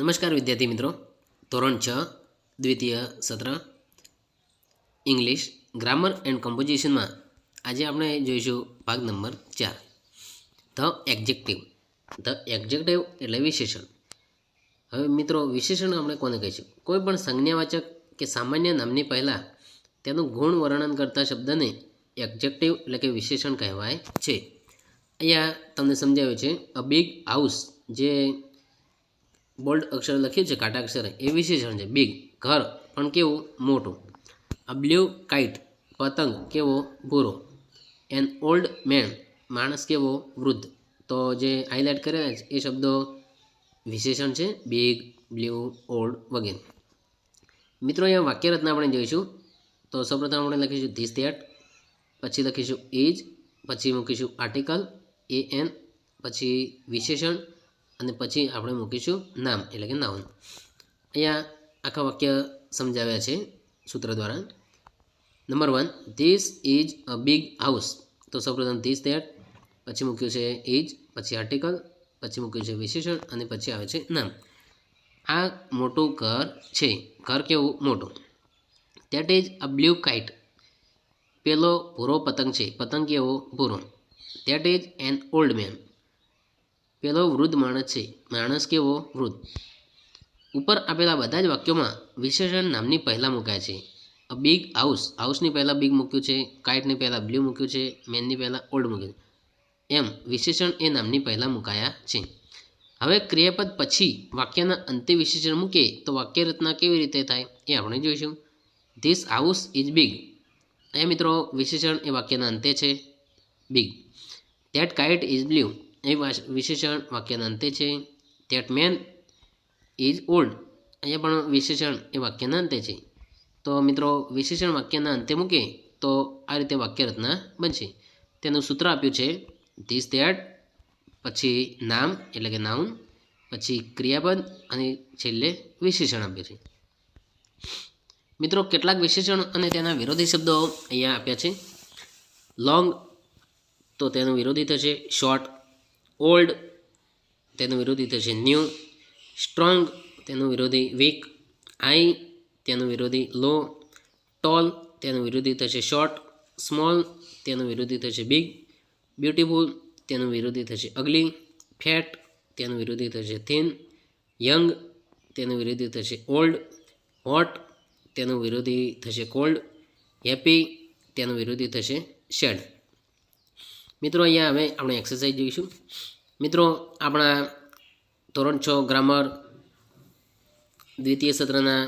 નમસ્કાર વિદ્યાર્થી મિત્રો, ધોરણ 6 દ્વિતીય સત્ર ઇંગ્લિશ ગ્રામર એન્ડ કમ્પોઝિશનમાં આજે આપણે જોઈશું ભાગ નંબર 4 ધ એડજેક્ટિવ એટલે વિશેષણ. હવે મિત્રો, વિશેષણ આપણે કોને કહીશું? કોઈ પણ સંજ્ઞાવાચક કે સામાન્ય નામની પહેલાં તેનું ગુણ વર્ણન કરતા શબ્દને એડજેક્ટિવ એટલે કે વિશેષણ કહેવાય છે. અહીંયા તમને સમજાવ્યું છે અ બિગ હાઉસ, જે બોલ્ડ અક્ષર લખ્યું છે કાટા અક્ષરે, એ વિશેષણ છે. બિગ ઘર પણ કેવું? મોટું. અ બ્લુ કાઇટ પતંગ કેવો? ભૂરો. એન ઓલ્ડ મેન માણસ કેવો? વૃદ્ધ. તો જે હાઇલાઇટ કરેલા છે એ શબ્દો વિશેષણ છે, બિગ, બ્લુ, ઓલ્ડ વગેરે. મિત્રો, અહીંયા વાક્યરચના આપણે જોઈશું. તો સૌપ્રથમ આપણે લખીશું ધીસ ધેટ, પછી લખીશું ઇઝ, પછી મૂકીશું આર્ટિકલ એન, પછી વિશેષણ, અને પછી આપણે મૂકીશું નામ એટલે કે નાઉન. અહીંયા આખા વાક્ય સમજાવ્યા છે સૂત્ર દ્વારા. Number 1, this is a big house. તો સૌપ્રથમ ધીસ ધેટ, પછી મૂક્યું છે ઇઝ, પછી આર્ટિકલ, પછી મૂક્યું છે વિશેષણ, અને પછી આવે છે નામ. આ મોટું ઘર છે. ઘર કેવું? મોટું. That is a blue kite. પેલો ભૂરો પતંગ છે. પતંગ કેવો? ભૂરો. That is an old main. પેલો વૃદ્ધ માણસ છે. માણસ કેવો? વૃદ્ધ. ઉપર આપેલા બધા જ વાક્યોમાં વિશેષણ નામની પહેલાં મુકાય છે. અ બિગ હાઉસ, હાઉસની પહેલાં બિગ મૂક્યું છે, કાઇટની પહેલાં બ્લુ મૂક્યું છે, મેનની પહેલાં ઓલ્ડ મૂક્યું છે. એમ વિશેષણ એ નામની પહેલાં મુકાયા છે. હવે ક્રિયાપદ પછી વાક્યના અંતે વિશેષણ મૂકે તો વાક્યરચના કેવી રીતે થાય એ આપણે જોઈશું. This house is big. અહીંયા મિત્રો વિશેષણ એ વાક્યના અંતે છે, big. That kite is blue. એ વિશેષણ વાક્યના અંતે છે. That man is old. અહીંયા પણ વિશેષણ એ વાક્યના અંતે છે. તો મિત્રો, વિશેષણ વાક્યના અંતે મૂકે તો આ રીતે વાક્યરચના બનશે. તેનું સૂત્ર આપ્યું છે ધીસ ધેટ, પછી નામ એટલે કે નાઉન, પછી ક્રિયાપદ, અને છેલ્લે વિશેષણ આપ્યું છે. મિત્રો, કેટલાક વિશેષણ અને તેના વિરોધી શબ્દો અહીંયા આપ્યા છે. લોંગ, તો તેનું વિરોધી થશે શોર્ટ. ઓલ્ડ, તેનું વિરોધી થશે ન્યૂ. સ્ટ્રોંગ, તેનું વિરોધી વીક. હાઈ, તેનું વિરોધી લો. ટોલ, તેનું વિરોધી થશે શોર્ટ. સ્મોલ, તેનું વિરોધી થશે બિગ. બ્યુટીફુલ, તેનું વિરોધી થશે અગલી. ફેટ, તેનું વિરોધી થશે થિન. યંગ, તેનું વિરોધી થશે ઓલ્ડ. હોટ, તેનું વિરોધી થશે કોલ્ડ. હેપી, તેનું વિરોધી થશે સેડ. મિત્રો, અહીંયા હવે આપણે એક્સરસાઇઝ જોઈશું. મિત્રો, આપણા ધોરણ 6 ગ્રામર દ્વિતીય સત્રના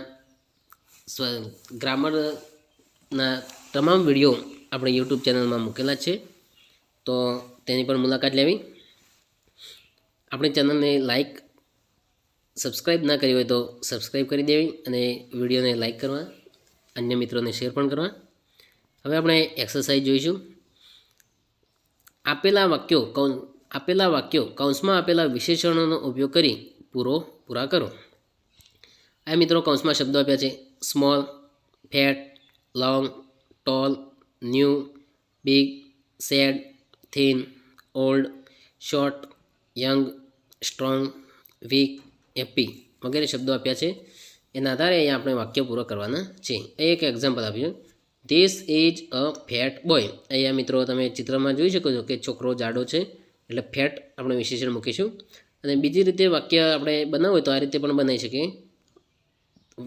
ગ્રામરના તમામ વિડીયો આપણે યુટ્યુબ ચેનલમાં મૂકેલા છે, તો તેની પણ મુલાકાત લેવી. આપણી ચેનલને લાઈક, સબસ્ક્રાઈબ ના કરી હોય તો સબસ્ક્રાઈબ કરી દેવી, અને વિડીયોને લાઈક કરવા, અન્ય મિત્રોને શેર પણ કરવા. હવે આપણે એક્સરસાઇઝ જોઈશું. આપેલા વાક્યો કૌંસમાં આપેલા વિશેષણોનો ઉપયોગ કરી પૂરા કરો. આ મિત્રો કૌંસમાં શબ્દો આપ્યા છે: small, fat, long, tall, new, big, sad, thin, old, short, young, strong, weak, happy વગેરે શબ્દો આપ્યા છે. એના આધારે અહીંયા આપણે વાક્ય પૂરો કરવાના છે. એક એક્ઝામ્પલ આપ્યું: this is a fat boy. અહીંયા મિત્રો તમે ચિત્રમાં જોઈ શકો છો કે છોકરો જાડો છે, એટલે ફેટ આપણે વિશેષણ મૂકીશું. અને બીજી રીતે વાક્ય આપણે બનાવવું હોય તો આ રીતે પણ બનાવી શકીએ,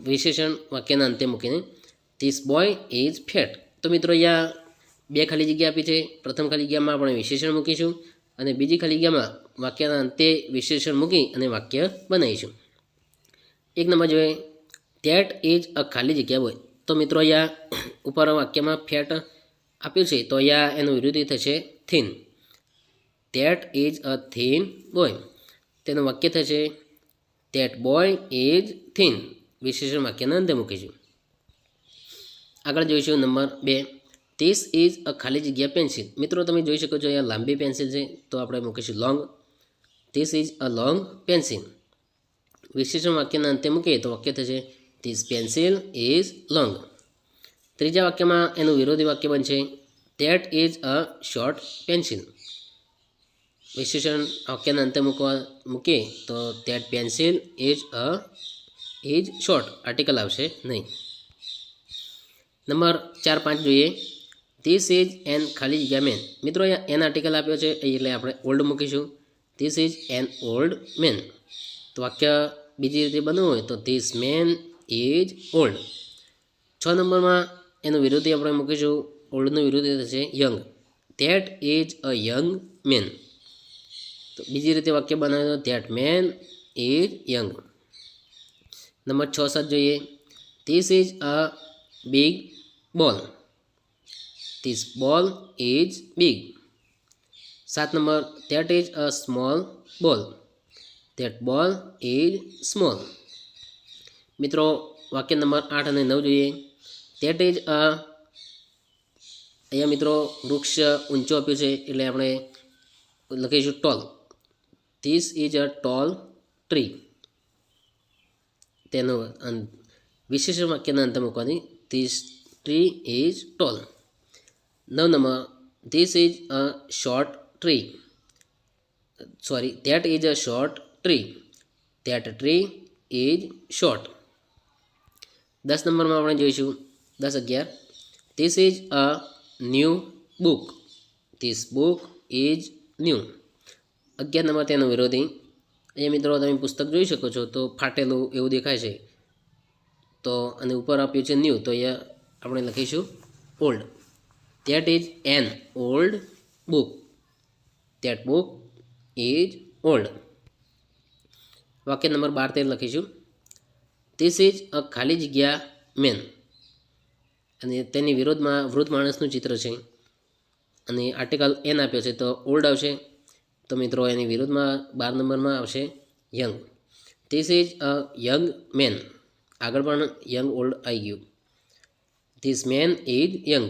વિશેષણ વાક્યના અંતે મૂકીને. This boy is fat. તો મિત્રો, અહીંયા બે ખાલી જગ્યા આપી છે. પ્રથમ ખાલી જગ્યામાં આપણે વિશેષણ મૂકીશું, અને બીજી ખાલી જગ્યામાં વાક્યના અંતે વિશેષણ મૂકી અને વાક્ય બનાવીશું. એક નંબર જોઈએ, ધેટ ઇઝ અ ખાલી જગ્યા બોય. તો મિત્રો, અહીંયા ઉપર વાક્યમાં ફેટ આપ્યું છે, તો અહીંયા એનું વિરોધી થશે thin. That is a thin boy. તેનું વાક્ય થશે ધેટ બોય ઇઝ થિન. વિશેષણ વાક્યના અંતે મૂકીશું. આગળ જોઈશું નંબર 2, ધીસ ઇઝ અ ખાલી જગ્યા પેન્સિલ. મિત્રો, તમે જોઈ શકો છો અહીંયા લાંબી પેન્સિલ છે, તો આપણે મૂકીશું long. This is a long pencil. વિશેષણ વાક્યના અંતે મૂકીએ તો વાક્ય થશે ધીસ પેન્સિલ ઇઝ લોંગ. ત્રીજા વાક્યમાં એનું વિરોધી વાક્ય બનશે that is a short pencil. વિશેષણ વાક્યના અંતે મૂકીએ તો that pencil is short article આવશે નહીં. નંબર 4, 5 જોઈએ. ધીસ ઇઝ એન ખાલી જગ્યા મેન. મિત્રો અહીંયા એન આર્ટિકલ આપ્યો છે એટલે આપણે ઓલ્ડ મૂકીશું. This is an old main. તો વાક્ય બીજી રીતે બનવું હોય તો ધીસ મેન ઇઝ ઓલ્ડ. 6 નંબરમાં એનું વિરોધી આપણે મૂકીશું. ઓલ્ડનું વિરોધી થશે young. That is a young man. તો બીજી રીતે વાક્ય બનાવે તો that man is young. Number 6, 7 જોઈએ. This is a big ball. This ball is big. 7 number that is a small ball. That ball is small. મિત્રો વાક્ય નંબર 8 અને 9 જોઈએ. ધેટ ઇઝ અ, અહીંયા મિત્રો વૃક્ષ ઊંચો આપ્યું છે એટલે આપણે લખીશું tall. This is a tall tree. તેનું વિશેષણ વાક્યના અંતે મૂકવાની. This tree is tall. 9 number this is a short tree. That is a short tree. That tree is short. 10 નંબરમાં આપણે જોઈશું 10, 11. This is a new book. This book is new. 11 number તેનો વિરોધી. અહીંયા મિત્રો તમે પુસ્તક જોઈ શકો છો તો ફાટેલું એવું દેખાય છે. તો અને ઉપર આપ્યું છે ન્યૂ, તો અહીંયા આપણે લખીશું old. That is an old book. That book is old. વાક્ય નંબર 12, 13 લખીશું. ધીસ ઇઝ અ ખાલી જગ્યા મેન. અને તેની વિરોધમાં વૃદ્ધ માણસનું ચિત્ર છે અને આર્ટિકલ એન આપ્યો છે તો ઓલ્ડ આવશે. તો મિત્રો એની વિરુદ્ધમાં 12 નંબરમાં આવશે young. This is a young man. આગળ પણ યંગ ઓલ્ડ આવી ગયું. This man is young.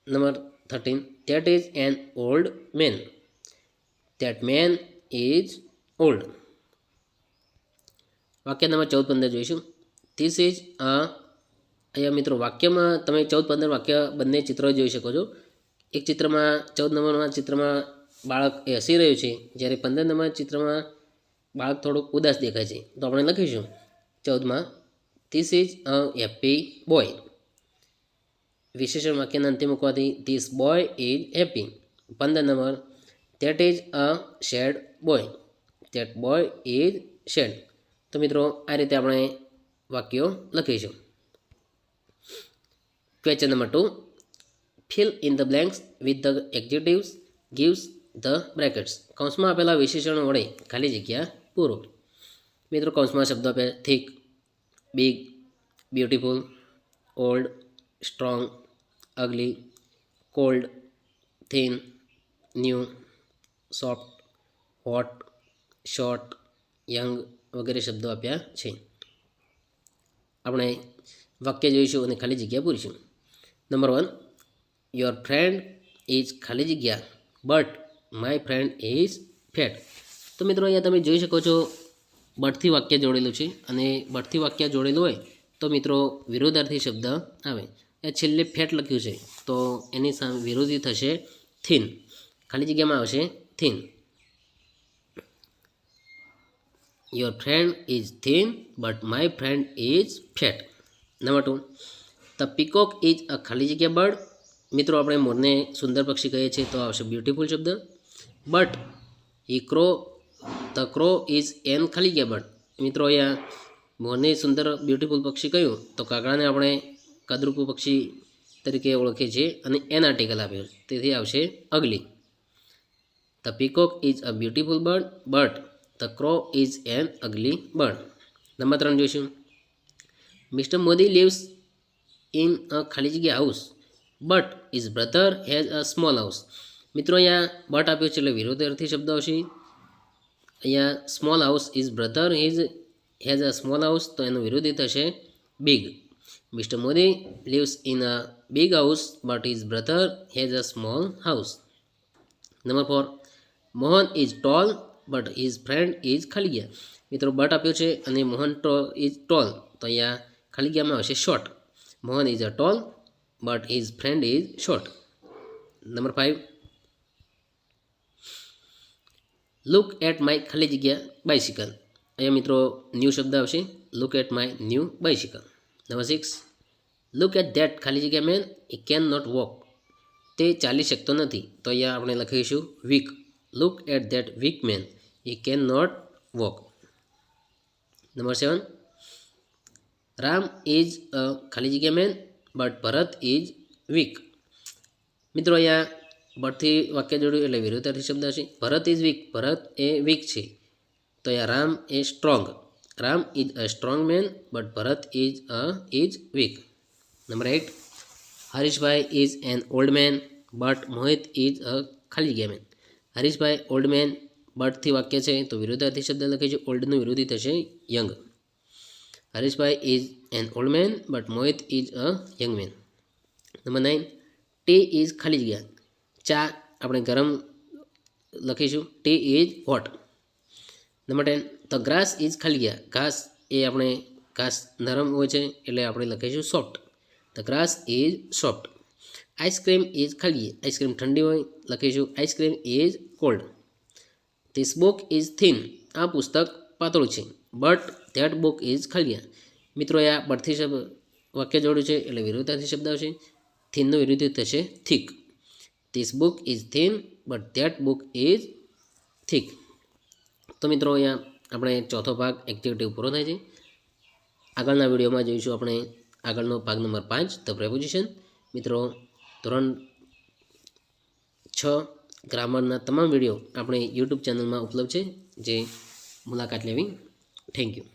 Number 13 that is an old man. That man is old. વાક્ય નંબર 14, 15 જોઈશું. ધીસ ઇઝ અ, અહીંયા મિત્રો વાક્યમાં તમે 14, 15 વાક્ય બંને ચિત્રો જોઈ શકો છો. એક ચિત્રમાં 14 નંબરમાં ચિત્રમાં બાળક એ હસી રહ્યું છે, જ્યારે 15 નંબર ચિત્રમાં બાળક થોડુંક ઉદાસ દેખાય છે. તો આપણે લખીશું 14માં this is a happy boy. વિશેષણ વાક્યના અંતે મૂકવાથી this boy is happy. 15 number that is a sad boy. That boy is sad. તો મિત્રો આ રીતે આપણે વાક્યો લખીશું. Question number 2, fill in the blanks with the adjectives gives the brackets. કૌંસમાં આપેલા વિશેષણો વડે ખાલી જગ્યા પૂરો. મિત્રો કૌંસમાં શબ્દો આપે thick, big, beautiful, old, strong, ugly, cold, thin, new, soft, hot, short, young વગેરે શબ્દો આપ્યા છે. આપણે વાક્ય જોઈશું અને ખાલી જગ્યા પૂરીશું. નંબર 1, યોર ફ્રેન્ડ ઇઝ ખાલી જગ્યા but my friend is fat. તો મિત્રો અહીંયા તમે જોઈ શકો છો બટથી વાક્ય જોડેલું છે અને બટથી વાક્ય જોડેલું હોય તો મિત્રો વિરોધાર્થી શબ્દ આવે. એ છેલ્લે ફેટ લખ્યું છે તો એની સામે વિરોધી થશે થિન. ખાલી જગ્યામાં આવશે thin. Your friend is thin but my friend is fat. Number 2, the peacock is a ખાલી જગ્યા બર્ડ. મિત્રો આપણે મોરને સુંદર પક્ષી કહીએ છીએ તો આવશે બ્યુટીફુલ શબ્દ. But the crow is N ખાલી જગ્યા બર્ડ. મિત્રો અહીંયા મોરને સુંદર બ્યુટીફુલ પક્ષી કહ્યું તો કાગડાને આપણે કદરૂપુ પક્ષી તરીકે ઓળખીએ છીએ અને એન આર્ટિકલ આપ્યો તેથી આવશે ugly. The peacock is a beautiful bird but the crow is an ugly bird. Number 3 જોઈશું. Mister Modi lives in a ખાલી જગ્યા house but his brother has a small house. મિત્રો અહીંયા બટ આપ્યો છે એટલે વિરોધાર્થી શબ્દ આવશે. અહીંયા small house, his brother has a small house તો એનો વિરોધી થશે big. Mister Modi lives in a big house but his brother has a small house. Number 4, Mohan is tall but his friend is ખાલી જગ્યા. મિત્રો બટ આપ્યો છે અને મોહન ઇઝ ટોલ તો અહીંયા ખાલી જગ્યામાં આવશે short. Mohan is a tall but his friend is short. Number 5, look at my ખાલી જગ્યા બાઇસિકલ. અહીંયા મિત્રો ન્યૂ શબ્દ આવશે. Look at my new bicycle. Number 6, look at that ખાલી જગ્યા man, he can not walk. તે ચાલી શકતો નથી. તો અહીંયા આપણે લખીશું weak. Look at that weak man, he can not walk. Number 7, Ram is a ખાલી જગ્યા main but Bharat is weak. મિત્રો અહીંયા બટથી વાક્ય જોડ્યું એટલે વિરુદ્ધાર્થી શબ્દ હશે. ભરત ઇઝ વીક, ભરત એ વીક છે. તો અહીંયા રામ એ strong. Ram is a strong man but Bharat is weak. Number 8, Harishbhai is an old man but Mohit is a ખાલી જગ્યા મેન. હરીશભાઈ ઓલ્ડ મેન, બટથી વાક્ય છે તો વિરુદ્ધાર્થી શબ્દ લખીશું. ઓલ્ડનું વિરોધી થશે young. Harishbhai is an old man but Mohit is a young man. Number 9, tea is ખાલી જગ્યા ચા, આપણે ગરમ લખીશું. Tea is hot. Number 10, the grass is ખાલી જગ્યા ઘાસ, એ આપણે ઘાસ નરમ હોય છે એટલે આપણે લખીશું soft. The grass is soft. Ice cream is ખાલી જગ્યા આઈસ્ક્રીમ ઠંડી હોય લખીશું ice cream is called. This book is thin, આ પુસ્તક પાતળું છે. બટ ધેટ બુક ઇઝ ખાલી જગ્યા. મિત્રો આ બટથી શબ્દ વાક્ય જોડ્યું છે એટલે વિરુદ્ધાર્થી શબ્દ આવશે. થીનનો વિરુદ્ધ થશે thick. This book is thin but that book is thick. તો મિત્રો અહીંયા આપણે ચોથો ભાગ એક્ટિવિટી પૂરો થાય છે. આગળના વિડીયોમાં જોઈશું આપણે આગળનો ભાગ નંબર 5, ધ પ્રેપોઝિશન. મિત્રો ધોરણ 6 ગ્રામરના તમામ વિડીયો આપણે યુટ્યુબ ચેનલમાં ઉપલબ્ધ છે, જે મુલાકાત લેવી. Thank you.